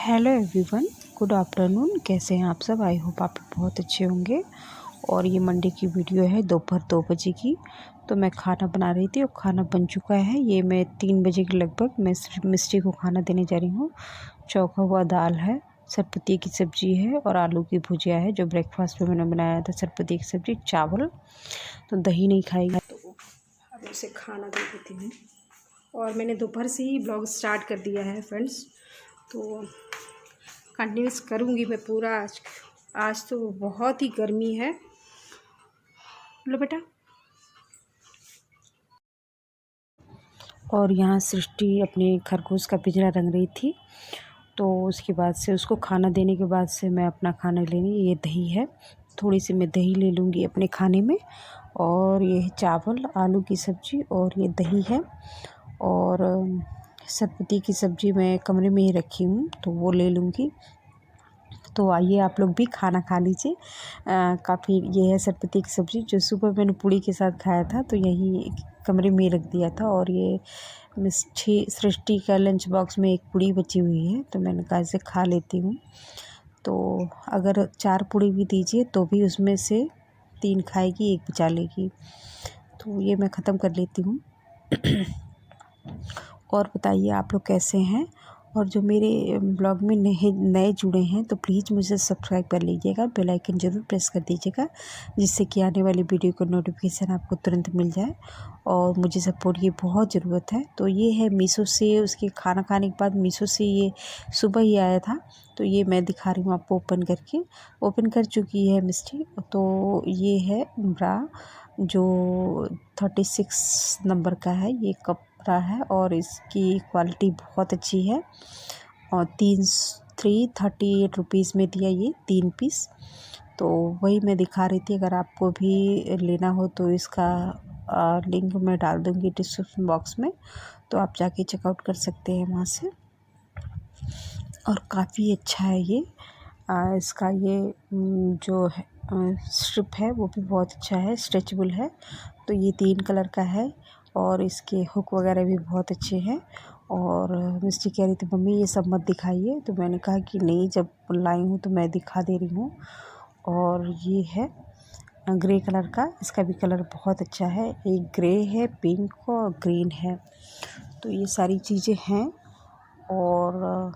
Hello everyone, good afternoon. कैसे हैं आप सब? आई होप आप बहुत अच्छे होंगे। और ये मंडे की वीडियो है दोपहर 2 बजे की। तो मैं खाना बना रही थी और खाना बन चुका है। ये मैं 3 बजे के लगभग मैं मिस्टी को खाना देने जा रही हूँ। चौका हुआ दाल है, सरपती की सब्ज़ी है और आलू की भुजिया है जो ब्रेकफास्ट में मैंने बनाया था। सरपती की सब्ज़ी, चावल। तो दही नहीं खाएगा तो अब उसे खाना दे देती हूँ। और मैंने दोपहर से ही ब्लॉग स्टार्ट कर दिया है फ्रेंड्स, तो कंटिन्यूस करूँगी मैं पूरा। आज तो बहुत ही गर्मी है। लो बेटा। और यहाँ सृष्टि अपने खरगोश का पिंजरा रंग रही थी। तो उसके बाद से उसको खाना देने के बाद से मैं अपना खाना लेने, ये दही है, थोड़ी सी मैं दही ले लूँगी अपने खाने में। और ये चावल, आलू की सब्ज़ी और ये दही है। और सरपती की सब्ज़ी मैं कमरे में ही रखी हूँ तो वो ले लूँगी। तो आइए आप लोग भी खाना खा लीजिए। काफ़ी ये है सरपती की सब्ज़ी जो सुबह मैंने पूड़ी के साथ खाया था, तो यही कमरे में रख दिया था। और ये सृष्टि का लंच बॉक्स में एक पूड़ी बची हुई है तो मैंने कहा इसे खा लेती हूँ। तो अगर 4 पूड़ी भी दीजिए तो भी उसमें से 3 खाएगी, 1 बचा लेगी। तो ये मैं ख़त्म कर लेती हूँ। और बताइए आप लोग कैसे हैं? और जो मेरे ब्लॉग में नए जुड़े हैं तो प्लीज़ मुझे सब्सक्राइब कर लीजिएगा, बेल आइकन ज़रूर प्रेस कर दीजिएगा, जिससे कि आने वाली वीडियो को नोटिफिकेशन आपको तुरंत मिल जाए। और मुझे सपोर्ट की बहुत ज़रूरत है। तो ये है मीशो से, उसके खाना खाने के बाद मीशो से ये सुबह ही आया था, तो ये मैं दिखा रही हूँ आपको ओपन कर चुकी है मिस्टी। तो ये है ब्रा जो 36 नंबर का है, ये कपड़ा है और इसकी क्वालिटी बहुत अच्छी है। और 338 रुपीज़ में दिया ये 3 पीस। तो वही मैं दिखा रही थी। अगर आपको भी लेना हो तो इसका लिंक मैं डाल दूँगी डिस्क्रिप्शन बॉक्स में, तो आप जाके चेकआउट कर सकते हैं वहाँ से। और काफ़ी अच्छा है ये। इसका ये जो है स्ट्रिप है वो भी बहुत अच्छा है, स्ट्रेचेबल है। तो ये 3 कलर का है और इसके हुक वगैरह भी बहुत अच्छे हैं। और मिस्टी कह रही थी मम्मी ये सब मत दिखाइए, तो मैंने कहा कि नहीं, जब लाई हूँ तो मैं दिखा दे रही हूँ। और ये है ग्रे कलर का, इसका भी कलर बहुत अच्छा है। एक ग्रे है, पिंक और ग्रीन है। तो ये सारी चीज़ें हैं। और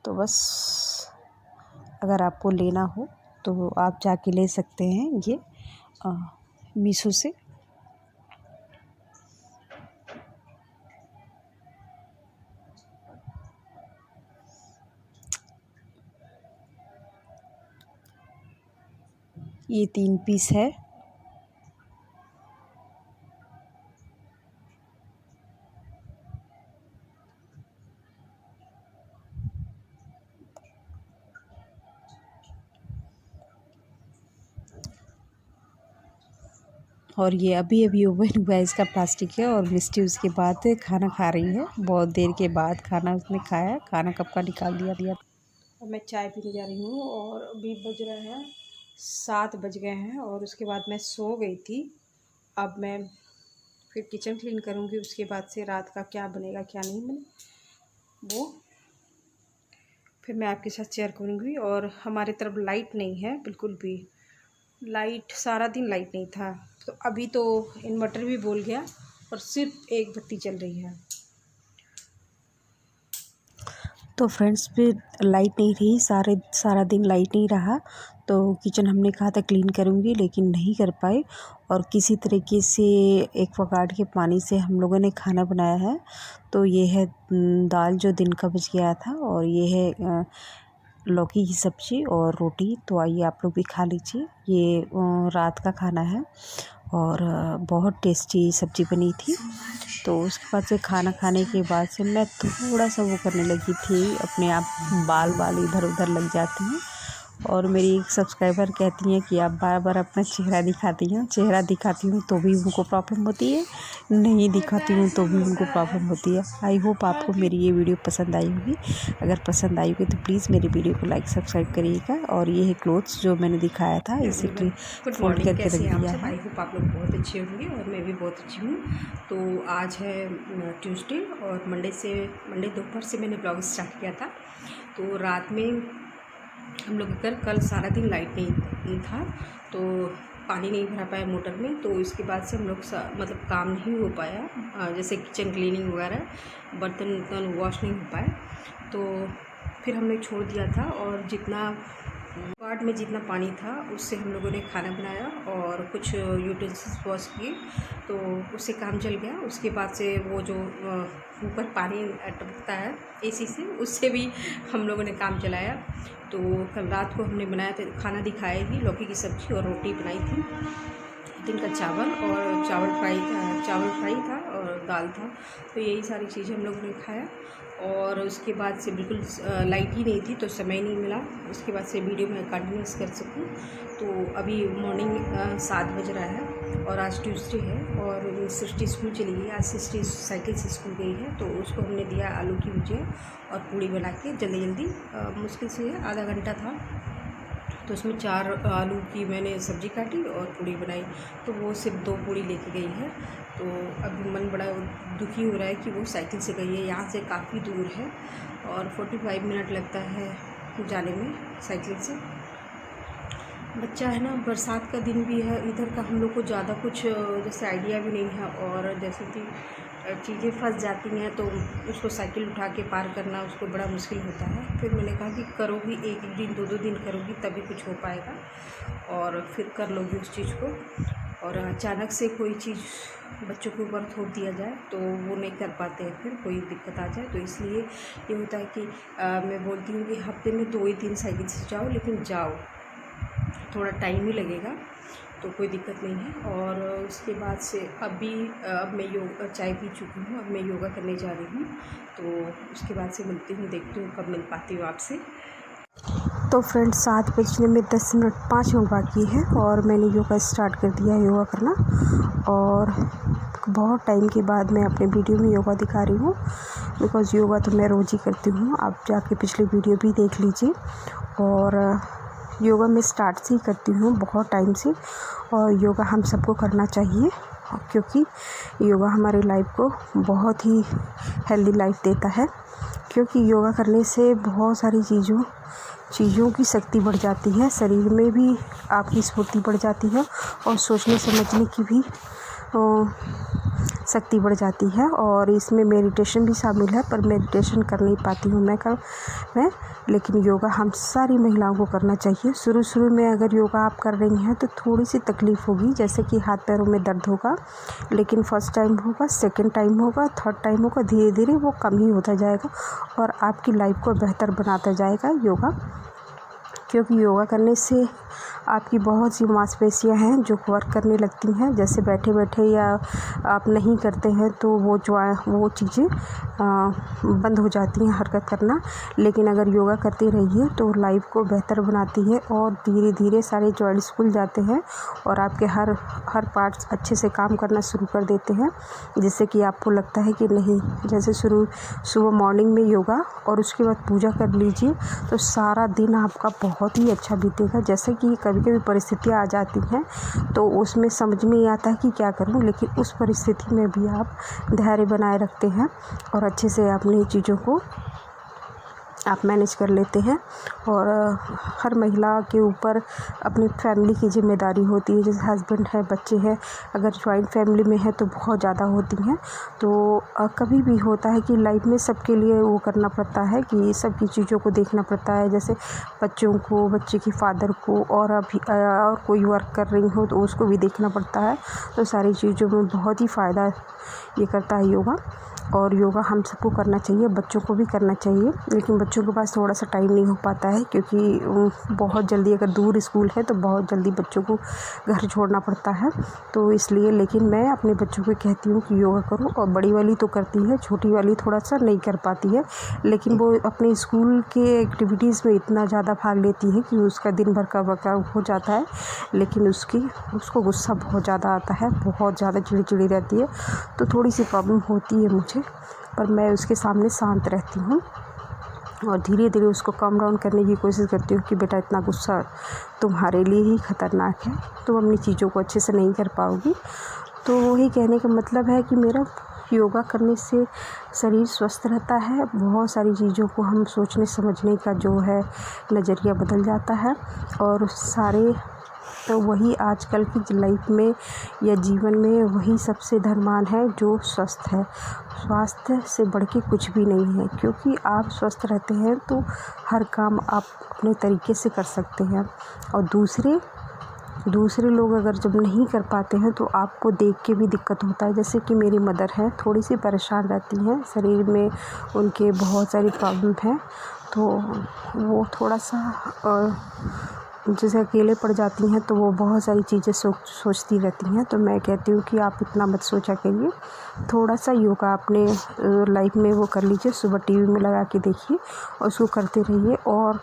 तो बस अगर आपको लेना हो तो आप जाके ले सकते हैं ये मीशो से। ये 3 पीस है। और ये अभी अभी ओपन हुआ है, इसका प्लास्टिक है। और मिस्टी उसके बाद खाना खा रही है, बहुत देर के बाद खाना उसने खाया। खाना कब का निकाल दिया। और मैं चाय पीने जा रही हूँ और अभी बज रहा है 7 बज गए हैं। और उसके बाद मैं सो गई थी। अब मैं फिर किचन क्लीन करूँगी, उसके बाद से रात का क्या बनेगा क्या नहीं बने वो फिर मैं आपके साथ शेयर करूँगी। और हमारे तरफ लाइट नहीं है बिल्कुल भी। लाइट सारा दिन लाइट नहीं था, तो अभी तो इन्वर्टर भी बोल गया और सिर्फ एक बत्ती चल रही है। तो फ्रेंड्स फिर लाइट नहीं रही, सारा दिन लाइट नहीं रहा। तो किचन हमने कहा था क्लीन करूँगी, लेकिन नहीं कर पाए। और किसी तरीके से एक्वागार्ड के पानी से हम लोगों ने खाना बनाया है। तो ये है दाल जो दिन का बच गया था, और ये है लौकी की सब्ज़ी और रोटी। तो आइए आप लोग भी खा लीजिए। ये रात का खाना है और बहुत टेस्टी सब्ज़ी बनी थी। तो उसके बाद से खाना खाने के बाद से मैं थोड़ा सा वो करने लगी थी, अपने आप बाल इधर उधर लग जाते हैं। और मेरी एक सब्सक्राइबर कहती हैं कि आप बार बार अपना चेहरा दिखाती हैं, चेहरा दिखाती हूँ तो भी उनको प्रॉब्लम होती है, नहीं दिखाती हूँ तो भी उनको प्रॉब्लम होती है। आई होप आपको मेरी ये वीडियो पसंद आई होगी। अगर पसंद आई होगी तो प्लीज़ मेरी वीडियो को लाइक सब्सक्राइब करिएगा। और ये है क्लोथ्स जो मैंने दिखाया था, इसे फोल्ड करके रख दिया है। आई होप आप लोग बहुत अच्छे होंगे और मैं भी बहुत अच्छी हूँ। तो आज है ट्यूसडे और मंडे दोपहर से मैंने ब्लॉग स्टार्ट किया था। तो रात में हम लोग के घर कल सारा दिन लाइट नहीं था, तो पानी नहीं भरा पाया मोटर में। तो इसके बाद से हम लोग मतलब काम नहीं हो पाया, जैसे किचन क्लीनिंग वगैरह, बर्तन वॉश नहीं हो पाए। तो फिर हमने छोड़ दिया था और जितना वार्ड में जितना पानी था उससे हम लोगों ने खाना बनाया और कुछ यूटेंसिल्स वॉश किए, तो उससे काम चल गया। उसके बाद से वो जो ऊपर पानी टपकता है एसी से, उससे भी हम लोगों ने काम चलाया। तो कल रात को हमने बनाया था, खाना दिखाया ही, लौकी की सब्ज़ी और रोटी बनाई थी, दिन का चावल और चावल फ्राई था और दाल था। तो यही सारी चीज़ें हम लोगों ने खाया। और उसके बाद से बिल्कुल लाइट ही नहीं थी तो समय नहीं मिला उसके बाद से वीडियो मैं कंटिन्यूस कर सकूं। तो अभी मॉर्निंग 7 बज रहा है और आज ट्यूसडे है और सृष्टि स्कूल चली गई। आज सृष्टि साइकिल से स्कूल गई है, तो उसको हमने दिया आलू की भुजिया और पूड़ी बना के जल्दी मुश्किल से आधा घंटा था। तो उसमें 4 आलू की मैंने सब्ज़ी काटी और पूड़ी बनाई, तो वो सिर्फ 2 पूड़ी लेके गई है। तो अभी मन बड़ा दुखी हो रहा है कि वो साइकिल से गई है, यहाँ से काफ़ी दूर है और 45 मिनट लगता है जाने में साइकिल से। बच्चा है ना, बरसात का दिन भी है, इधर का हम लोग को ज़्यादा कुछ जैसे आइडिया भी नहीं है। और जैसे कि चीज़ें फंस जाती हैं तो उसको साइकिल उठा के पार करना उसको बड़ा मुश्किल होता है। फिर मैंने कहा कि करोगी, एक दिन 2 दिन करोगी तभी कुछ हो पाएगा और फिर कर लोगी उस चीज़ को। और अचानक से कोई चीज़ बच्चों के ऊपर थोप दिया जाए तो वो नहीं कर पाते हैं, फिर कोई दिक्कत आ जाए। तो इसलिए ये होता है कि मैं बोलती हूँ कि हफ्ते में 2 ही दिन साइकिल से जाओ, लेकिन जाओ, थोड़ा टाइम ही लगेगा तो कोई दिक्कत नहीं है। और उसके बाद से अब मैं चाय पी चुकी हूँ, अब मैं योगा करने जा रही हूँ। तो उसके बाद से मिलती हूँ, देखती हूँ कब मिल पाती हूँ आपसे। तो फ्रेंड्स 7 बजने में 10 मिनट 5 मिनट बाकी है और मैंने योगा स्टार्ट कर दिया है, योगा करना। और बहुत टाइम के बाद मैं अपने वीडियो में योगा दिखा रही हूँ, बिकॉज़ योगा तो मैं रोज़ ही करती हूँ। आप जाके पिछली वीडियो भी देख लीजिए। और योगा मैं स्टार्ट से ही करती हूँ बहुत टाइम से, और योगा हम सबको करना चाहिए क्योंकि योगा हमारी लाइफ को बहुत ही हेल्दी लाइफ देता है। क्योंकि योगा करने से बहुत सारी चीज़ों की शक्ति बढ़ जाती है, शरीर में भी आपकी स्फूर्ति बढ़ जाती है और सोचने समझने की भी शक्ति बढ़ जाती है। और इसमें मेडिटेशन भी शामिल है, पर मेडिटेशन कर नहीं पाती हूँ मैं, लेकिन योगा हम सारी महिलाओं को करना चाहिए। शुरू में अगर योगा आप कर रही हैं तो थोड़ी सी तकलीफ़ होगी, जैसे कि हाथ पैरों में दर्द होगा, लेकिन फर्स्ट टाइम होगा, सेकंड टाइम होगा, थर्ड टाइम होगा, धीरे धीरे वो कम ही होता जाएगा और आपकी लाइफ को बेहतर बनाता जाएगा योगा। क्योंकि योगा करने से आपकी बहुत सी मांसपेशियां हैं जो वर्क करने लगती हैं। जैसे बैठे बैठे या आप नहीं करते हैं तो वो चीज़ें बंद हो जाती हैं हरकत करना। लेकिन अगर योगा करते रहिए तो लाइफ को बेहतर बनाती है और धीरे धीरे सारे जॉइंट्स खुल जाते हैं और आपके हर पार्ट्स अच्छे से काम करना शुरू कर देते हैं, जिससे कि आपको लगता है कि नहीं, जैसे सुबह मॉर्निंग में योगा और उसके बाद पूजा कर लीजिए तो सारा दिन आपका बहुत ही अच्छा बीतेगा। जैसे कि कभी कभी परिस्थितियाँ आ जाती हैं तो उसमें समझ में नहीं आता है कि क्या करूं, लेकिन उस परिस्थिति में भी आप धैर्य बनाए रखते हैं और अच्छे से अपनी चीज़ों को आप मैनेज कर लेते हैं। और हर महिला के ऊपर अपनी फैमिली की जिम्मेदारी होती है, जैसे हस्बैंड है, बच्चे हैं, अगर जॉइंट फैमिली में है तो बहुत ज़्यादा होती हैं। तो कभी भी होता है कि लाइफ में सबके लिए वो करना पड़ता है कि सबकी चीज़ों को देखना पड़ता है, जैसे बच्चों को, बच्चे की फादर को, और कोई वर्क कर रही हो तो उसको भी देखना पड़ता है। तो सारी चीज़ों में बहुत ही फ़ायदा ये करता है योगा। और योगा हम सबको करना चाहिए, बच्चों को भी करना चाहिए, लेकिन बच्चों के पास थोड़ा सा टाइम नहीं हो पाता है क्योंकि बहुत जल्दी अगर दूर स्कूल है तो बहुत जल्दी बच्चों को घर छोड़ना पड़ता है, तो इसलिए। लेकिन मैं अपने बच्चों को कहती हूँ कि योगा करो, और बड़ी वाली तो करती है, छोटी वाली थोड़ा सा नहीं कर पाती है, लेकिन वो अपने स्कूल के एक्टिविटीज़ में इतना ज़्यादा भाग लेती है कि उसका दिन भर का वर्कआउट हो जाता है, लेकिन उसको गुस्सा बहुत ज़्यादा आता है, बहुत ज़्यादा चिड़चिड़ी रहती है, तो थोड़ी सी प्रॉब्लम होती है मुझे, पर मैं उसके सामने शांत रहती हूँ और धीरे धीरे उसको कम डाउन करने की कोशिश करती हूँ कि बेटा इतना गुस्सा तुम्हारे लिए ही ख़तरनाक है, तुम अपनी चीज़ों को अच्छे से नहीं कर पाओगी। तो वही कहने का मतलब है कि मेरा योगा करने से शरीर स्वस्थ रहता है, बहुत सारी चीज़ों को हम सोचने समझने का जो है नज़रिया बदल जाता है, और सारे तो वही आजकल की लाइफ में या जीवन में वही सबसे धनवान है जो स्वस्थ है। स्वास्थ्य से बढ़ के कुछ भी नहीं है, क्योंकि आप स्वस्थ रहते हैं तो हर काम आप अपने तरीके से कर सकते हैं, और दूसरे लोग अगर जब नहीं कर पाते हैं तो आपको देख के भी दिक्कत होता है। जैसे कि मेरी मदर हैं, थोड़ी सी परेशान रहती हैं, शरीर में उनके बहुत सारी प्रॉब्लम हैं, तो वो थोड़ा सा जैसे अकेले पड़ जाती हैं तो वो बहुत सारी चीज़ें सोचती रहती हैं। तो मैं कहती हूँ कि आप इतना मत सोचा करिए, थोड़ा सा योगा अपने लाइफ में वो कर लीजिए, सुबह टीवी में लगा के देखिए और उसको करते रहिए, और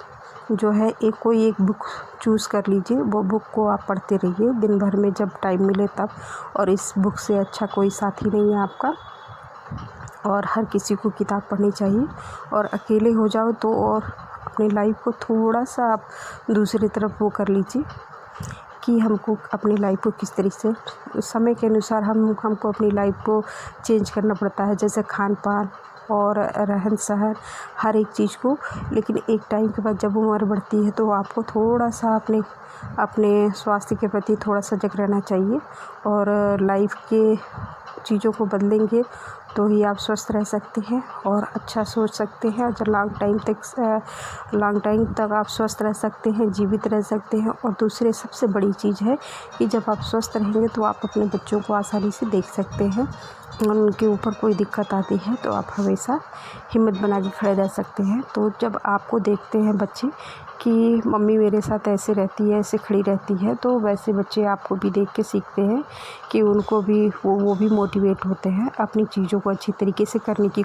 जो है कोई एक बुक चूज़ कर लीजिए, वो बुक को आप पढ़ते रहिए दिन भर में जब टाइम मिले तब, और इस बुक से अच्छा कोई साथी नहीं है आपका, और हर किसी को किताब पढ़नी चाहिए। और अकेले हो जाओ तो और अपनी लाइफ को थोड़ा सा आप दूसरी तरफ वो कर लीजिए कि हमको अपनी लाइफ को किस तरीके से समय के अनुसार हमको अपनी लाइफ को चेंज करना पड़ता है, जैसे खान पान और रहन सहन हर एक चीज़ को। लेकिन एक टाइम के बाद जब उम्र बढ़ती है तो आपको थोड़ा सा अपने स्वास्थ्य के प्रति थोड़ा सजग रहना चाहिए, और लाइफ के चीज़ों को बदलेंगे तो ही आप स्वस्थ रह सकते हैं और अच्छा सोच सकते हैं, और जब लॉन्ग टाइम तक आप स्वस्थ रह सकते हैं, जीवित रह सकते हैं। और दूसरी सबसे बड़ी चीज़ है कि जब आप स्वस्थ रहेंगे तो आप अपने बच्चों को आसानी से देख सकते हैं, और उनके ऊपर कोई दिक्कत आती है तो आप हमेशा हिम्मत बना के खड़े रह सकते हैं। तो जब आपको देखते हैं बच्चे कि मम्मी मेरे साथ ऐसे रहती है, ऐसे खड़ी रहती है, तो वैसे बच्चे आपको भी देख के सीखते हैं कि उनको भी वो भी मोटिवेट होते हैं अपनी चीज़ों को अच्छी तरीके से करने की